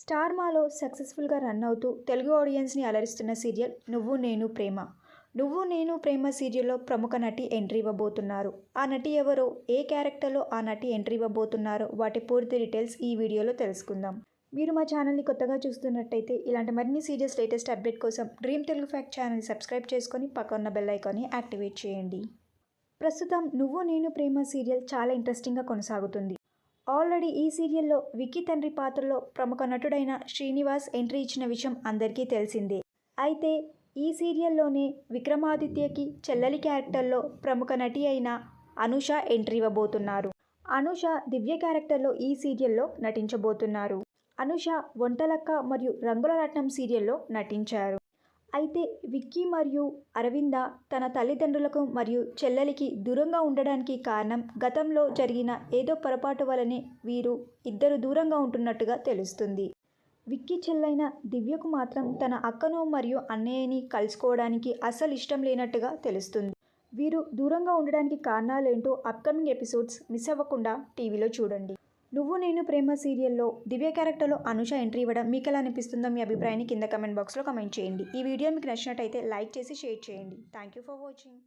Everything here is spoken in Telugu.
స్టార్ మాలో సక్సెస్ఫుల్గా రన్ అవుతూ తెలుగు ఆడియన్స్ని అలరిస్తున్న సీరియల్ నువ్వు నేను ప్రేమ. నువ్వు నేను ప్రేమ సీరియల్లో ప్రముఖ నటి ఎంట్రీ ఇవ్వబోతున్నారు. ఆ నటి ఎవరో, ఏ క్యారెక్టర్లో ఆ నటి ఎంట్రీ ఇవ్వబోతున్నారో వాటి పూర్తి డీటెయిల్స్ ఈ వీడియోలో తెలుసుకుందాం. మీరు మా ఛానల్ని కొత్తగా చూస్తున్నట్టయితే ఇలాంటి మరిన్ని సీరియల్స్ లేటెస్ట్ అప్డేట్ కోసం డ్రీమ్ తెలుగు ఫ్యాక్ట్ ఛానల్ని సబ్స్క్రైబ్ చేసుకొని పక్కన బెల్ ఐకాన్ని యాక్టివేట్ చేయండి. ప్రస్తుతం నువ్వు నేను ప్రేమ సీరియల్ చాలా ఇంట్రెస్టింగ్గా కొనసాగుతుంది. ఆల్రెడీ ఈ సీరియల్లో విక్కీ తండ్రి పాత్రలో ప్రముఖ నటుడైన శ్రీనివాస్ ఎంట్రీ ఇచ్చిన విషయం అందరికీ తెలిసిందే. అయితే ఈ సీరియల్లోనే విక్రమాదిత్యకి చెల్లెలి క్యారెక్టర్లో ప్రముఖ నటి అయిన అనూష ఎంట్రీ ఇవ్వబోతున్నారు. అనూష దివ్య క్యారెక్టర్లో ఈ సీరియల్లో నటించబోతున్నారు. అనూష వంటలక్క మరియు రంగుల రత్నం సీరియల్లో నటించారు. అయితే విక్కీ మరియు అరవింద తన తల్లిదండ్రులకు మరియు చెల్లెలికి దూరంగా ఉండడానికి కారణం గతంలో జరిగిన ఏదో పొరపాటు వలనే వీరు ఇద్దరు దూరంగా ఉంటున్నట్టుగా తెలుస్తుంది. విక్కీ చెల్లైన దివ్యకు మాత్రం తన అక్కను మరియు అన్నయ్యని కలుసుకోవడానికి అస్సలు ఇష్టం లేనట్టుగా తెలుస్తుంది. వీరు దూరంగా ఉండడానికి కారణాలేంటో అప్కమింగ్ ఎపిసోడ్స్ మిస్ అవ్వకుండా టీవీలో చూడండి. నువ్వు నేను ప్రేమ సీరియల్లో దివ్య క్యారెక్టర్లో అనూష ఎంట్రీ ఇవ్వడం మీకు ఎలా అనిపిస్తుందో మీ అభిప్రాయాన్ని కింద కమెంట్ బాక్స్లో కమెంట్ చేయండి. ఈ వీడియో మీకు నచ్చినట్టయితే లైక్ చేసి షేర్ చేయండి. Thank you for watching.